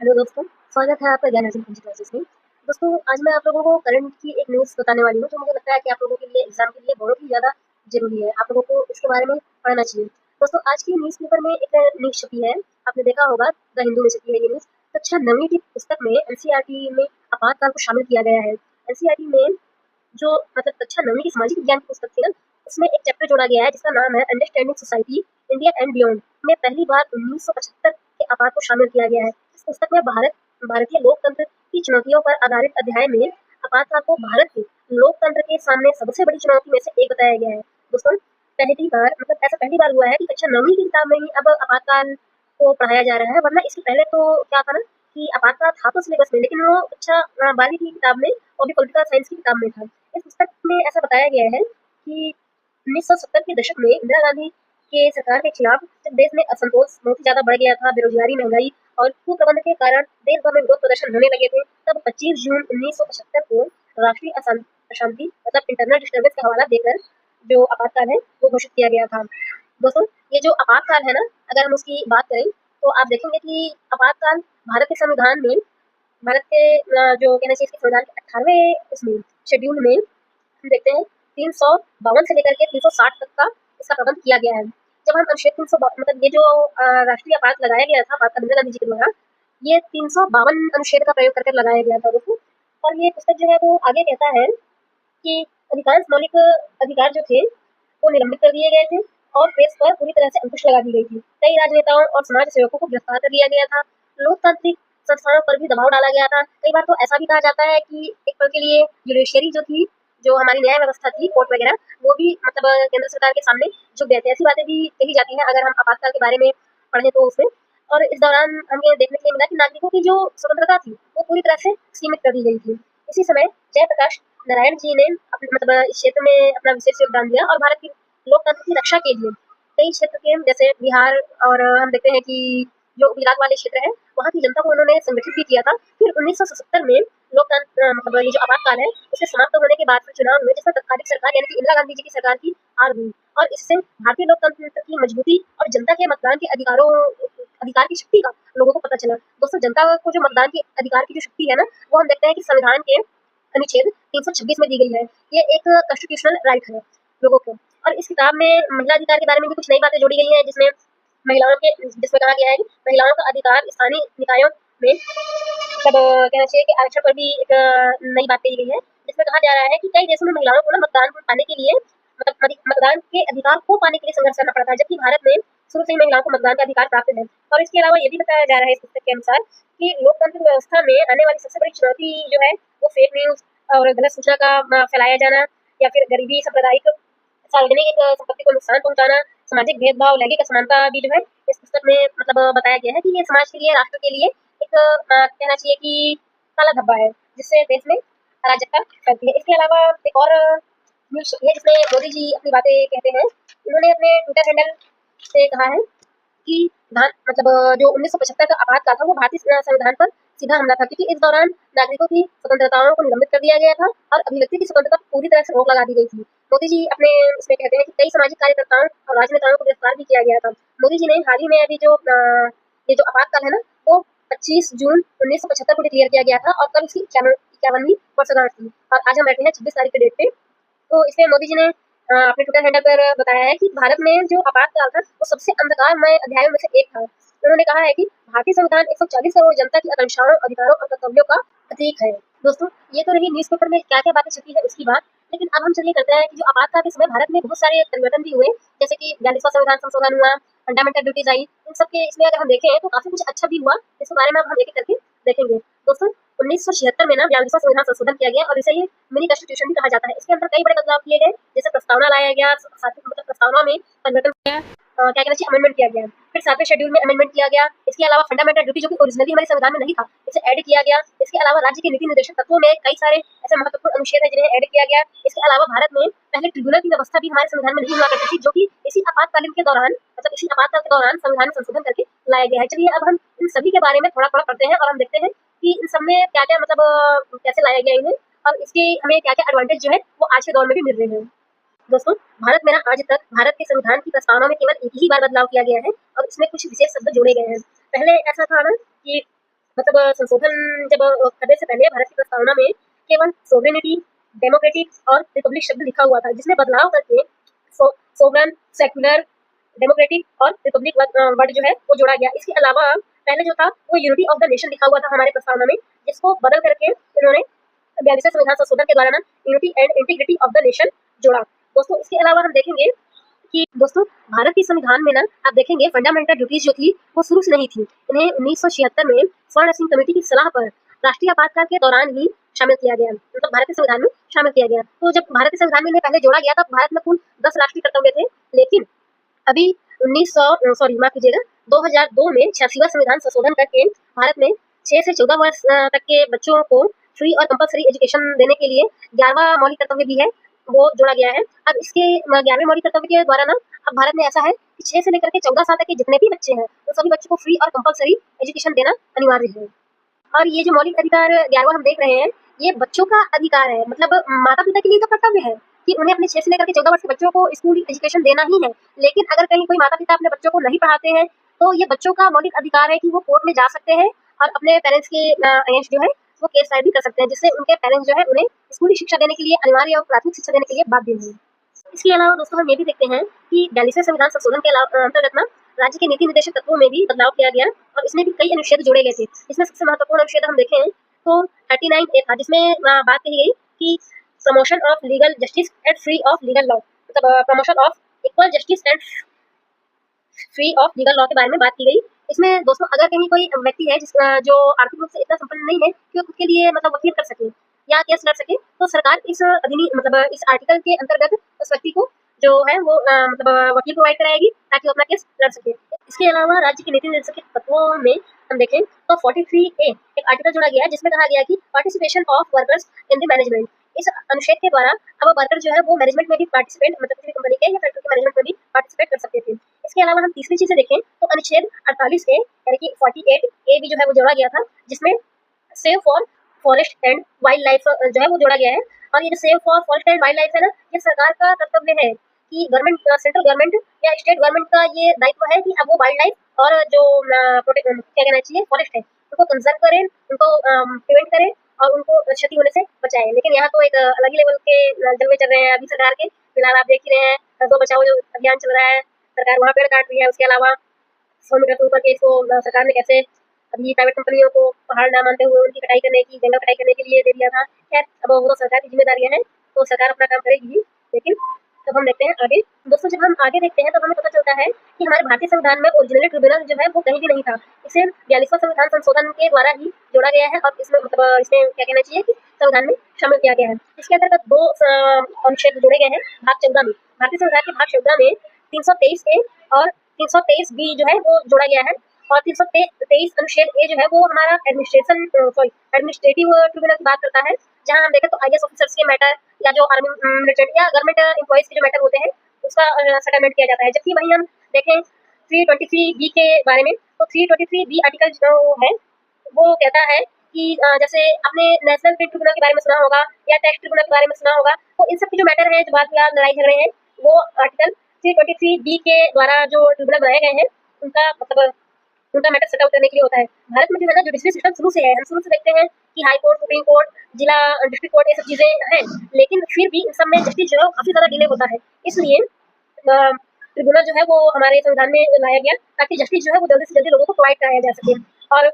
Hello दोस्तों, स्वागत है आपका ज्ञान अर्जन पंच क्लासेस में। दोस्तों, आज मैं आप लोगों को करंट की एक न्यूज़ बताने वाली हूँ, जो मुझे लगता है कि आप लोगों के लिए एग्ज़ाम के लिए बहुत ही ज़्यादा ज़रूरी है। आप लोगों को इसके बारे में पढ़ना चाहिए। दोस्तों, आज की न्यूज़पेपर में एक न्यूज़ छपी है, आपने देखा होगा, द हिंदू में छपी है ये न्यूज़। कक्षा 9वीं की पुस्तक में एनसीईआरटी में आपातकाल को शामिल किया गया है। एनसीईआरटी में जो मतलब कक्षा 9वीं की सामाजिक विज्ञान की पुस्तक थी ना, उसमें एक चैप्टर जोड़ा गया है जिसका नाम है understanding society India and beyond. में पहली बार 1975 के आपात को शामिल किया गया है। इस पुस्तक में भारतीय लोकतंत्र की चुनौतियों पर आधारित अध्याय में आपातकाल को भारत के लोकतंत्र के सामने सबसे बड़ी चुनौती में से एक बताया गया है। दोस्तों, पहली बार हुआ है कि कक्षा 9वीं की किताब में ही अब आपातकाल को पढ़ाया जा रहा है, वरना इसके पहले तो क्या था ना कि आपातकाल था तो सिलेबस में, लेकिन वो कक्षा 12वीं की किताब में और भी पॉलिटिकल साइंस की किताब में था। इस पुस्तक में ऐसा बताया गया है कि 1970 के दशक में इंदिरा गांधी के सरकार के खिलाफ जब देश में असंतोष बहुत ही ज़्यादा बढ़ गया था, बेरोजगारी, महंगाई और कुप्रबंधन के कारण देश भर में विरोध प्रदर्शन होने लगे थे, तब 25 जून 1975 को राष्ट्रीय अशांति मतलब इंटरनल डिस्टर्बेंस का हवाला देकर जो आपातकाल है वो घोषित किया गया था। दोस्तों, ये जो आपातकाल है ना, अगर हम उसकी बात करें तो आप देखेंगे कि आपातकाल भारत के संविधान में, भारत के जो कहना चाहिए संविधान के 18वें इसमें शेड्यूल में हम देखते हैं 352 से लेकर के 360 तक का इसका प्रबंध किया गया है। जब हम अनुच्छेद 300 मतलब ये जो राष्ट्रीय आपात लगाया गया था महात्मा इंदिरा गांधी जी के द्वारा, ये 352 अनुच्छेद का प्रयोग करके लगाया गया था दोस्तों। और ये पुस्तक जो है वो आगे कहता है कि अधिकांश मौलिक अधिकार जो थे वो निलंबित कर दिए गए थे और प्रेस पर पूरी तरह से अंकुश लगा दी गई थी। कई राजनेताओं और समाज सेवकों को गिरफ्तार कर लिया गया था। लोकतांत्रिक संस्थानों पर भी दबाव डाला गया था। कई बार तो ऐसा भी कहा जाता है कि एक पल के लिए जुडिशरी जो थी, जो हमारी न्याय व्यवस्था थी, कोर्ट वगैरह, वो भी मतलब केंद्र सरकार के सामने झुक गए थे। ऐसी बातें भी कही जाती हैं अगर हम आपातकाल के बारे में पढ़ें तो उसमें। और इस दौरान हमें देखने के लिए मिला कि नागरिकों की जो स्वतंत्रता थी वो पूरी तरह से सीमित कर दी गई थी। इसी समय जयप्रकाश नारायण जी ने मतलब इस क्षेत्र में अपना विशेष योगदान दिया और भारत की लोकतंत्र की रक्षा के लिए कई क्षेत्र के जैसे बिहार और हम देखते हैं कि जो गुजरात वाले क्षेत्र है वहाँ की जनता को उन्होंने संगठित भी किया था। फिर 1977 में लोकतंत्र मतलब ये जो आपातकाल है उसे समाप्त होने के बाद फिर चुनाव हुए, जिसमें तत्कालीन सरकार यानी कि इंदिरा गांधी जी की सरकार की हार हुई और इससे भारतीय लोकतंत्र की मजबूती और जनता के मतदान के अधिकार की शक्ति का लोगों को पता चला। दोस्तों, जनता को जो मतदान की अधिकार की जो शक्ति है ना, वो हम देखते हैं कि संविधान के अनुच्छेद 326 में दी गई है। ये एक कॉन्स्टिट्यूशनल राइट है लोगों को। और इस किताब में महिला अधिकार के बारे में भी कुछ नई बातें जोड़ी गई हैं, जिसमें कहा गया है कि महिलाओं का अधिकार स्थानीय निकायों में मतलब कहना चाहिए कि आरक्षण पर भी एक नई बात कही गई है, जिसमें कहा जा रहा है कि कई देशों में महिलाओं को ना मतदान पाने के लिए मतलब मतदान के अधिकार को पाने के लिए संघर्ष करना पड़ता है, जबकि भारत में शुरू से ही महिलाओं को मतदान का अधिकार प्राप्त है। और इसके अलावा ये भी बताया जा रहा है इस पुस्तक के अनुसार कि लोकतांत्रिक व्यवस्था में आने वाली सबसे बड़ी चुनौती जो है वो फेक न्यूज और गलत सूचना का फैलाया जाना या फिर गरीबी, सांप्रदायिक सार्वजनिक संपत्ति को नुकसान पहुंचाना, सामाजिक भेदभाव, लैंगिक असमानता भी जो है इस पुस्तक में मतलब बताया गया है कि ये समाज के लिए, राष्ट्र के लिए एक कहना चाहिए कि काला धब्बा है, जिससे देश में अराजकता फैलती है। इसके अलावा एक और न्यूज है जिसमें मोदी जी अपनी बातें कहते हैं। उन्होंने अपने ट्विटर हैंडल से कहा है कि जो 1975 का आपातकाल था वो भारतीय संविधान पर सीधा हमला था, क्योंकि इस दौरान नागरिकों की स्वतंत्रताओं को निलंबित कर दिया गया था और अभिव्यक्ति की स्वतंत्रता पर पूरी तरह से रोक लगा दी गई थी। मोदी जी अपने इसमें कहते हैं कि कई सामाजिक कार्यकर्ताओं और राजनेताओं को गिरफ्तार भी किया गया था। मोदी जी ने हाल ही में अभी ये जो आपातकाल है ना, वो 25 जून 1975 को डिक्लेयर किया गया था और कल इसकी 51वीं वर्षगांठ थी और आज हम बैठे हैं 26 तारीख के डेट पे। तो इसमें मोदी जी ने अपने ट्विटर हैंडल पर बताया है कि भारत में जो आपातकाल था वो सबसे अंधकारमय अध्यायों में से एक था। उन्होंने कहा है कि भारतीय संविधान 140 करोड़ जनता की आकांक्षाओं, अधिकारों और कर्तव्यों का प्रतीक है। दोस्तों, ये तो रही न्यूज़पेपर में क्या-क्या बातें छपी है उसकी बात, लेकिन अब हम चलिए करते हैं कि जो आपातकाल के समय भारत में बहुत सारे परिवर्तन भी हुए, जैसे कि 42वां संविधान संशोधन हुआ, फंडामेंटल ड्यूटीज आई। इन सब के इसमें अगर हम देखें तो काफी कुछ अच्छा भी हुआ, इसके बारे में अब हम एक-एक करके देखेंगे। दोस्तों, 1976 में ना 42वां संविधान संशोधन किया गया और इसे मिनी कॉन्स्टिट्यूशन भी कहा जाता है। इसके अंदर कई बड़े बदलाव किए गए, जैसे प्रस्तावना लाया गया, साथ ही मतलब प्रस्तावना में परिवर्तन किया, क्या कहना चाहिए, अमेंडमेंट किया गया। फिर 7वें शेड्यूल में अमेंडमेंट किया गया। इसके अलावा फंडामेंटल ड्यूटी जो कि ओरिजिनली हमारे संविधान में नहीं था, इसे ऐड किया गया। इसके अलावा राज्य के नीति निर्देशक तत्वों में कई सारे ऐसे महत्वपूर्ण अनुच्छेद हैं जिन्हें ऐड किया गया। इसके अलावा भारत में पहले ट्रिब्यूनल की व्यवस्था भी हमारे संविधान में नहीं हुआ करती थी, जो कि इसी आपातकाल के दौरान संविधान में संशोधन करके लाया गया है। चलिए अब हम इन सभी के बारे में थोड़ा-थोड़ा पढ़ते हैं और हम देखते हैं कि इन सब में क्या-क्या मतलब कैसे लाया गया इन्हें और इसके हमें क्या-क्या एडवांटेज जो है वो आज के दौर में भी मिल रहे हैं। दोस्तों, भारत में ना आज तक भारत के संविधान की प्रस्तावना में केवल एक ही बार बदलाव किया गया है और इसमें कुछ विशेष शब्द जोड़े गए हैं। पहले ऐसा था ना कि संशोधन जब करने से पहले भारत की प्रस्तावना में केवल सोवरेनिटी, डेमोक्रेटिक और रिपब्लिक शब्द लिखा हुआ था, जिसमें बदलाव करके सोवरन, सेक्युलर, डेमोक्रेटिक और रिपब्लिक वर्ड जो है वो जोड़ा गया। इसके अलावा पहले जो था वो यूनिटी ऑफ द नेशन लिखा हुआ था हमारे प्रस्तावना में, जिसको बदल करके इन्होंने 42वें संविधान संशोधन के द्वारा ना unity and integrity of the nation जोड़ा। दोस्तों इसके अलावा हम देखेंगे कि दोस्तों भारत के संविधान में ना आप देखेंगे फंडामेंटल ड्यूटीज जो थी वो शुरू से नहीं थी। इन्हें 1976 में स्वर्ण सिंह कमेटी की सलाह पर राष्ट्रीय आपातकाल के दौरान ही शामिल किया गया, मतलब भारत के संविधान में शामिल किया गया। तो जब भारत के संविधान में इन्हें पहले जोड़ा गया तब भारत में कुल 10 राष्ट्रीय कर्तव्य थे, लेकिन अभी 2002 में 86वां संविधान संशोधन करके भारत में 6 से 14 वर्ष तक के बच्चों को फ्री और कंपलसरी एजुकेशन देने के लिए 11वां मौलिक कर्तव्य भी है वो जोड़ा गया है। अब इसके 11वें मौलिक कर्तव्य के द्वारा ना अब भारत में ऐसा है कि 6 से लेकर के 14 साल तक के जितने भी बच्चे हैं उन सभी बच्चों को फ्री और कंपलसरी एजुकेशन देना अनिवार्य है। और ये जो मौलिक अधिकार 11वां हम देख रहे हैं ये बच्चों का अधिकार है, मतलब माता पिता के लिए तो कर्तव्य है कि उन्हें अपने 6 से लेकर के 14 वर्ष के बच्चों को स्कूल एजुकेशन देना ही है, लेकिन अगर कहीं कोई माता पिता अपने बच्चों को नहीं पढ़ाते हैं तो ये बच्चों का मौलिक अधिकार है कि वो कोर्ट में जा सकते हैं और अपने पेरेंट्स के अगेंस्ट जो है वो केस फाइल भी कर सकते हैं, जिससे उनके पेरेंट्स जो है उन्हें स्कूली शिक्षा देने के लिए अनिवार्य और प्राथमिक शिक्षा देने के लिए बाध्य होंगे। इसके अलावा दोस्तों हम ये भी देखते हैं कि 42वें संविधान संशोधन के अंतर्गत ना राज्य के नीति निर्देशक तत्वों में भी बदलाव किया गया और इसमें भी कई अनुच्छेद जोड़े गए थे। इसमें सबसे महत्वपूर्ण अनुच्छेद हम देखें तो 39A था, जिसमें बात कही गई कि promotion of legal justice and free of legal law, मतलब promotion of equal justice and free of legal law के बारे में बात की गई। इसमें दोस्तों अगर कहीं कोई व्यक्ति है जो आर्थिक रूप से इतना संपन्न नहीं है कि वो खुद के लिए मतलब वकील कर सके या केस लड़ सके, तो सरकार इस मतलब इस आर्टिकल के अंतर्गत उस व्यक्ति को जो है वो मतलब वकील प्रोवाइड कराएगी ताकि वो अपना केस लड़ सके। इसके अलावा राज्य के नीति निर्देशक के तत्वों में हम देखें तो 43A एक आर्टिकल जोड़ा गया है जिसमें कहा गया कि participation of workers in the management. इस अनुच्छेद के द्वारा अब वर्कर जो है वो मैनेजमेंट में भी पार्टिसिपेट, मतलब किसी कंपनी के या फैक्ट्री के मैनेजमेंट में भी पार्टिसिपेट कर सकते थे। इसके अलावा हम तीसरी चीजें देखें तो अनुच्छेद 48A यानी कि 48A भी जो है वो जोड़ा गया था, जिसमें save for forest and wild life जो है वो जोड़ा गया है। और ये जो save for forest and wild life है ना, ये सरकार का कर्तव्य है कि गवर्नमेंट, सेंट्रल गवर्नमेंट या स्टेट गवर्नमेंट का ये दायित्व है कि अब वो वाइल्ड लाइफ और जो क्या कहना चाहिए फॉरेस्ट है उनको कंजर्व करें, उनको प्रिवेंट करें और उनको क्षति होने से बचाएं। लेकिन यहाँ तो एक अलग ही लेवल के जलवे चल रहे हैं अभी सरकार के। फिलहाल आप देख ही रहे हैं दो बचाओ जो अभियान चल रहा है, सरकार वहाँ पेड़ काट रही है। उसके अलावा 100 मीटर से ऊपर के इसको सरकार ने कैसे अभी प्राइवेट कंपनियों को पहाड़ ना मानते हुए उनकी कटाई करने की, जंगल कटाई करने के लिए दे दिया था। खैर अब वो तो सरकार की जिम्मेदारियां हैं, तो सरकार अपना काम करेगी ही। लेकिन तब हम देखते हैं आगे। दोस्तों जब हम आगे देखते हैं तब हमें पता चलता है कि हमारे भारतीय संविधान में ओरिजिनल ट्रिब्यूनल जो है वो कहीं भी नहीं था। इसे 42वां संविधान संशोधन के द्वारा ही जोड़ा गया है और इसमें मतलब इसमें क्या कहना चाहिए कि संविधान में शामिल किया गया है। इसके अंतर्गत 2 अनुच्छेद जोड़े गए हैं भाग 14 में। भारतीय संविधान के भाग 14 में 323A और 323B जो है वो जोड़ा गया है और 323 अनुच्छेद ए जो है वो हमारा एडमिनिस्ट्रेटिव ट्रिब्यूनल की बात करता है, जहां हम देखें तो आईएएस ऑफिसर्स के मैटर या जो आर्मी मिलिट्री या गवर्नमेंट एम्प्लॉइज के जो मैटर होते हैं उसका सेटलमेंट किया जाता है। जबकि वहीं हम देखें 323B के बारे में तो 323B आर्टिकल जो है वो कहता है कि जैसे आपने नेशनल ग्रिड ट्रिब्यूनल के बारे में सुना होगा या टैक्स ट्रिब्यूनल के बारे में सुना होगा, तो इन सब के जो मैटर हैं जो बात फिलहाल लड़ाई झगड़े हैं वो आर्टिकल 323B के द्वारा जो ट्रिब्यूनल बनाए गए हैं उनका मैटर सेट आउट करने के लिए होता है। भारत में जो है ना जुडिशरी सिस्टम शुरू से है, हम शुरू से देखते हैं कि हाई कोर्ट, सुप्रीम कोर्ट, जिला डिस्ट्रिक्ट कोर्ट ये सब चीजें हैं, लेकिन फिर भी इन सब में जस्टिस जो है काफी ज्यादा डिले होता है। इसलिए ट्रिब्यूनल जो है वो हमारे संविधान में लाया गया ताकि जस्टिस जो है वो जल्दी से जल्दी लोगों को प्रोवाइड कराया जा सके। और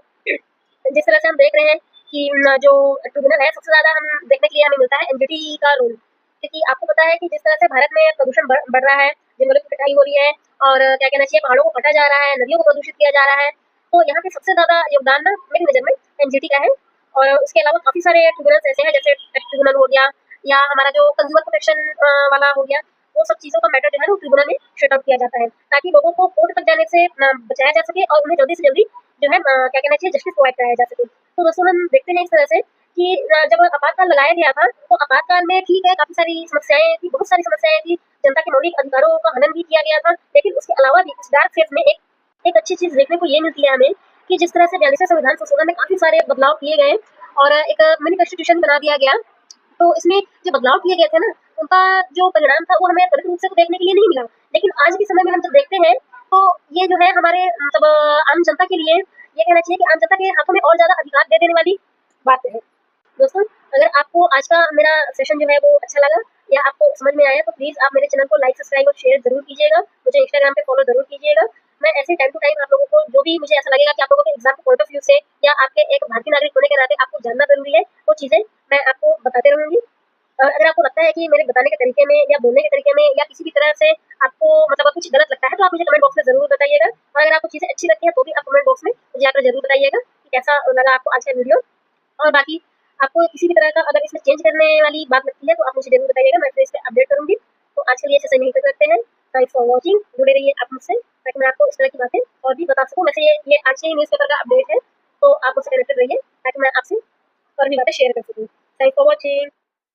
जिस तरह से हम देख रहे हैं कि जो ट्रिब्यूनल है सबसे ज्यादा हम देखने के लिए हमें मिलता है एनजीटी का रोल, क्योंकि आपको पता है कि जिस तरह से भारत में प्रदूषण बढ़ रहा है, जंगलों की कटाई हो रही है और क्या कहना चाहिए पहाड़ों को कटा जा रहा है, नदियों को प्रदूषित किया जा रहा है, तो यहाँ पे सबसे ज्यादा योगदान ना मेरी नजर में एनजीटी का है। और उसके अलावा काफी सारे ट्रिब्यूनल्स ऐसे हैं जैसे ट्रिब्यूनल हो गया या हमारा जो कंज्यूमर प्रोटेक्शन वाला हो गया, वो सब चीजों का मैटर जो है ना ट्रिब्यूनल में शट आउट किया जाता है ताकि लोगों को कोर्ट तक जाने से बचाया जा सके और उन्हें जल्दी से जल्दी जो है क्या कहना चाहिए जस्टिस प्रोवाइड कराया जा सके। तो दोस्तों हम देखते हैं इस तरह से कि जब आपातकाल लगाया गया था तो आपातकाल में ठीक है काफी सारी समस्याएं थी, बहुत सारी समस्याएं थी, जनता के मौलिक अधिकारों का हनन भी किया गया था, लेकिन उसके अलावा भी इस डार्क फेज में एक अच्छी चीज देखने को ये मिलती है हमें कि जिस तरह से 42वें संविधान संशोधन में काफी सारे बदलाव किए गए और एक मिनी कॉन्स्टिट्यूशन बना दिया गया। तो इसमें जो बदलाव किए गए थे ना उनका जो परिणाम था वो हमें त्वरित रूप से तो देखने के लिए नहीं मिला, लेकिन आज के समय में हम जब देखते हैं तो ये जो है हमारे मतलब आम जनता के लिए ये कहना चाहिए कि आम जनता के हाथों में और ज़्यादा अधिकार दे देने वाली बात है। दोस्तों, अगर आपको आज का मेरा सेशन जो है वो अच्छा लगा या आपको समझ में आया तो प्लीज़ आप मेरे चैनल को लाइक, सब्सक्राइब और शेयर ज़रूर कीजिएगा। मुझे इंस्टाग्राम पे फॉलो ज़रूर कीजिएगा। मैं ऐसे टाइम टू टाइम आप लोगों को जो भी मुझे ऐसा लगेगा कि आप लोगों के एग्ज़ाम के पॉइंट ऑफ व्यू से या आपके एक भारतीय नागरिक होने के नाते आपको जानना ज़रूरी है, वो चीज़ें मैं आपको बताते रहूँगी। अगर आपको लगता है कि मेरे बताने के तरीके में या बोलने के तरीके में या किसी भी तरह से आपको मतलब कुछ गलत लगता है तो आप मुझे कमेंट बॉक्स में ज़रूर बताइएगा। और अगर आपको चीज़ें अच्छी लगती हैं तो भी आप कमेंट बॉक्स में मुझे आकर ज़रूर बताइएगा कि कैसा लगा आपको आज का वीडियो। और बाकी आपको किसी भी तरह का अगर इसमें चेंज करने वाली बात लगती है तो आप मुझे ज़रूर बताइएगा, मैं फिर इस पे अपडेट करूँगी। तो आज के लिए सेशन यहीं तक रखते हैं। Thanks for watching. जुड़े रहिए आप मुझसे ताकि मैं आपको इस तरह की बातें और भी बता सकूँ। वैसे ये आज के ही न्यूज़पेपर का अपडेट है, तो आप मुझसे कनेक्टेड रहिए ताकि मैं आपसे और भी बातें शेयर कर सकूँ।